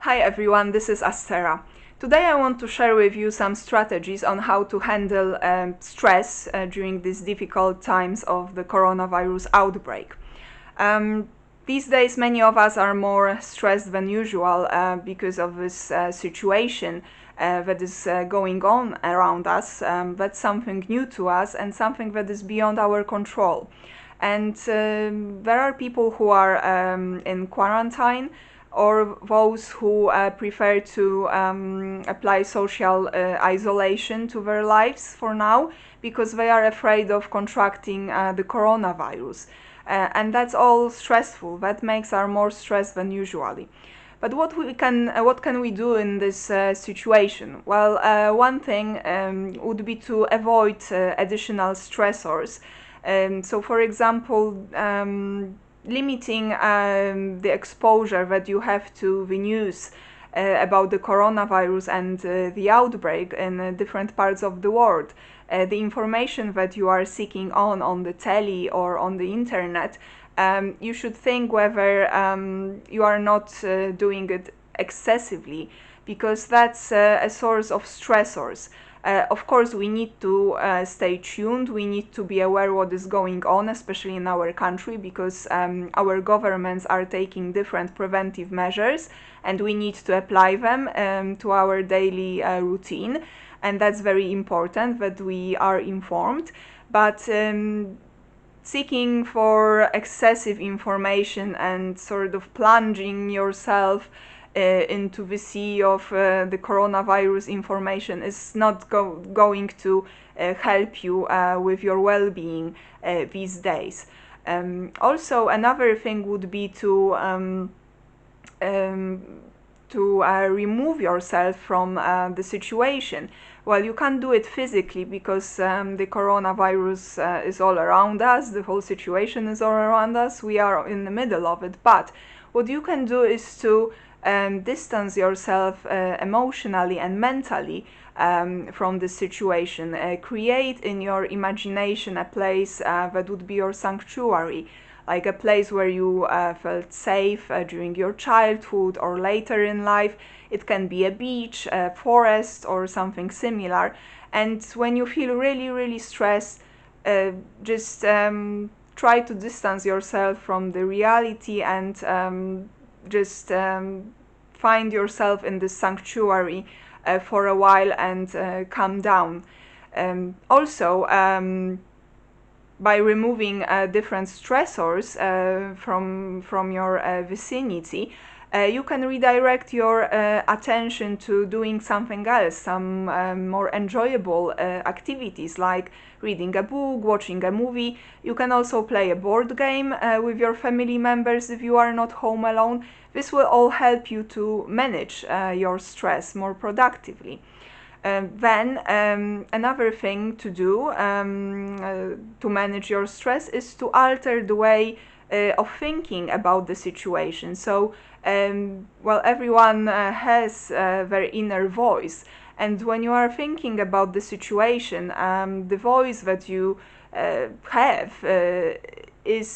Hi everyone, this is Astera. Today I want to share with you some strategies on how to handle stress during these difficult times of the coronavirus outbreak. These days many of us are more stressed than usual because of this situation that is going on around us. That's something new to us and something that is beyond our control. And there are people who are in quarantine, or those who prefer to apply social isolation to their lives for now because they are afraid of contracting the coronavirus. And that's all stressful. That makes us more stressed than usually. But what can we do in this situation? Well, one thing would be to avoid additional stressors. So, for example, limiting the exposure that you have to the news about the coronavirus and the outbreak in different parts of the world. The information that you are seeking on the telly or on the internet, you should think whether you are not doing it excessively, because that's a source of stressors. Of course, we need to stay tuned. We need to be aware what is going on, especially in our country, because our governments are taking different preventive measures, and we need to apply them to our daily routine. And that's very important that we are informed. But seeking for excessive information and sort of plunging yourself into the sea of the coronavirus information is not going to help you with your well-being these days. Also, another thing would be to remove yourself from the situation. Well, you can't do it physically because the coronavirus is all around us, the whole situation is all around us, we are in the middle of it. But what you can do is to distance yourself emotionally and mentally from the situation. Create in your imagination a place that would be your sanctuary, like a place where you felt safe during your childhood or later in life. It can be a beach, a forest, or something similar. And when you feel really, really stressed, just try to distance yourself from the reality and just find yourself in this sanctuary for a while and calm down. Also, by removing different stressors from your vicinity, you can redirect your attention to doing something else, some more enjoyable activities like reading a book, watching a movie. You can also play a board game with your family members if you are not home alone. This will all help you to manage your stress more productively. Then another thing to do to manage your stress is to alter the way of thinking about the situation. So, well, everyone has their inner voice, and when you are thinking about the situation, the voice that you have is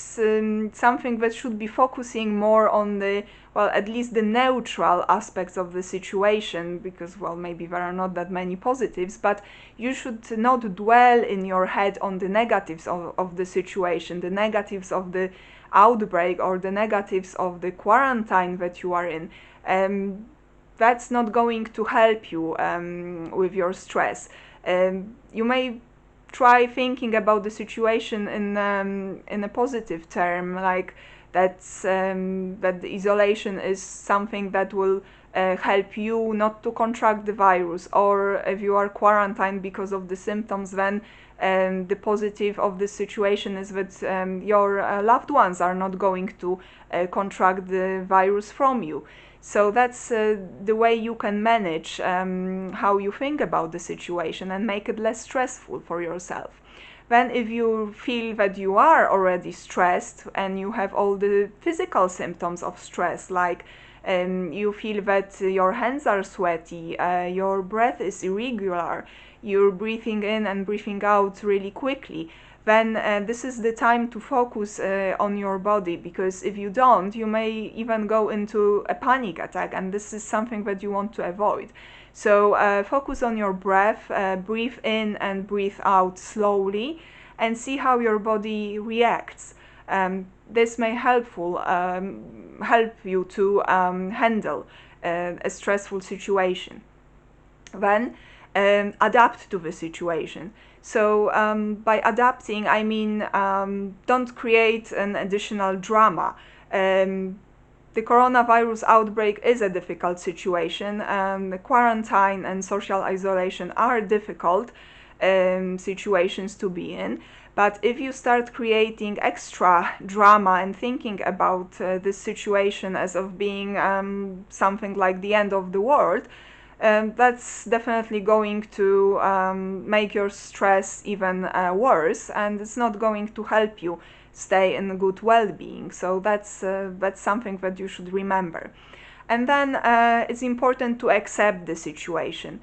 something that should be focusing more on the, well, at least the neutral aspects of the situation, because, well, maybe there are not that many positives, but you should not dwell in your head on the negatives of the situation, the negatives of the outbreak or the negatives of the quarantine that you are in. That's not going to help you with your stress. You may try thinking about the situation in a positive term, like that the isolation is something that will help you not to contract the virus, or if you are quarantined because of the symptoms, then the positive of this situation is that your loved ones are not going to contract the virus from you. So that's the way you can manage how you think about the situation and make it less stressful for yourself. Then if you feel that you are already stressed and you have all the physical symptoms of stress, like you feel that your hands are sweaty, your breath is irregular, you're breathing in and breathing out really quickly, then this is the time to focus on your body, because if you don't, you may even go into a panic attack, and this is something that you want to avoid. So focus on your breath, breathe in and breathe out slowly, and see how your body reacts. This may help you to handle a stressful situation. Then adapt to the situation. So by adapting, I mean don't create an additional drama. The coronavirus outbreak is a difficult situation. The quarantine and social isolation are difficult situations to be in. But if you start creating extra drama and thinking about this situation as of being something like the end of the world, that's definitely going to make your stress even worse, and it's not going to help you stay in good well-being. So that's something that you should remember. And then it's important to accept the situation.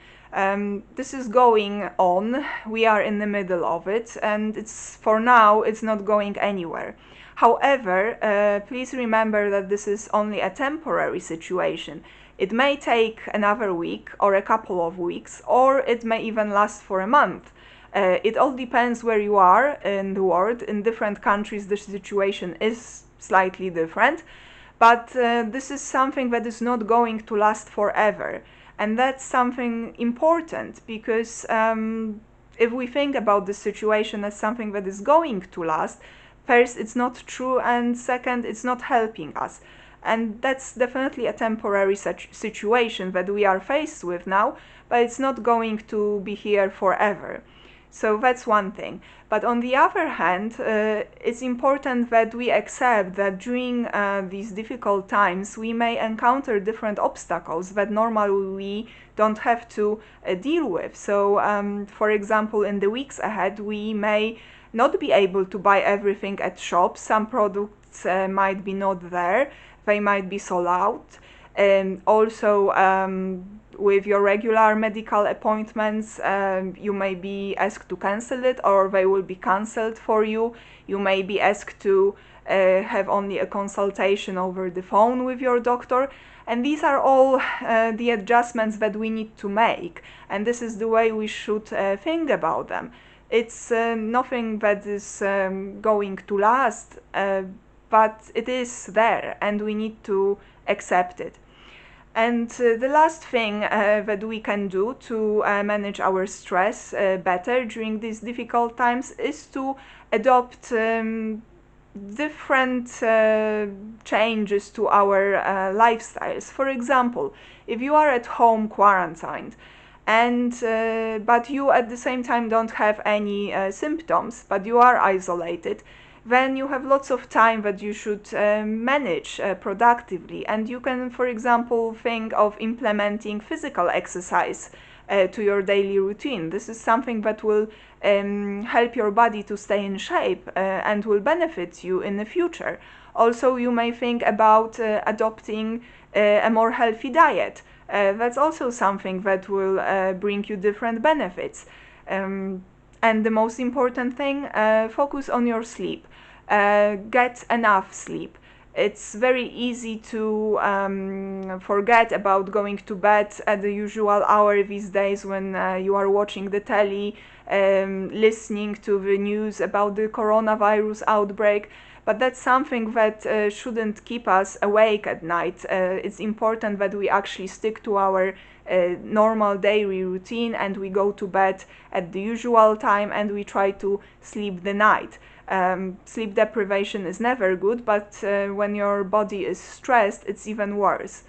This is going on, we are in the middle of it, and for now it's not going anywhere. However, please remember that this is only a temporary situation. It may take another week or a couple of weeks, or it may even last for a month. It all depends where you are in the world. In different countries the situation is slightly different, but this is something that is not going to last forever. And that's something important, because if we think about the situation as something that is going to last, first, it's not true, and second, it's not helping us. And that's definitely a temporary situation that we are faced with now, but it's not going to be here forever. So that's one thing. But on the other hand, it's important that we accept that during these difficult times we may encounter different obstacles that normally we don't have to deal with. So for example, in the weeks ahead we may not be able to buy everything at shops. Some products might be not there, they might be sold out. Also with your regular medical appointments, you may be asked to cancel it, or they will be cancelled for you. You may be asked to have only a consultation over the phone with your doctor. And these are all the adjustments that we need to make, and this is the way we should think about them. It's nothing that is going to last, but it is there and we need to accept it. And the last thing that we can do to manage our stress better during these difficult times is to adopt different changes to our lifestyles. For example, if you are at home quarantined, and but you at the same time don't have any symptoms, but you are isolated, then you have lots of time that you should manage productively. And you can, for example, think of implementing physical exercise to your daily routine. This is something that will help your body to stay in shape and will benefit you in the future. Also, you may think about adopting a more healthy diet. That's also something that will bring you different benefits. And the most important thing, focus on your sleep. Get enough sleep. It's very easy to forget about going to bed at the usual hour these days when you are watching the telly, listening to the news about the coronavirus outbreak. But that's something that shouldn't keep us awake at night. It's important that we actually stick to our normal daily routine and we go to bed at the usual time and we try to sleep the night. Sleep deprivation is never good, but when your body is stressed, it's even worse.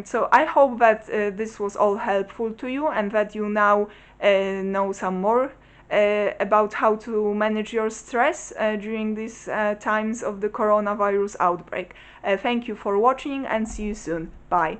So I hope that this was all helpful to you and that you now know some more about how to manage your stress during these times of the coronavirus outbreak. Thank you for watching and see you soon. Bye.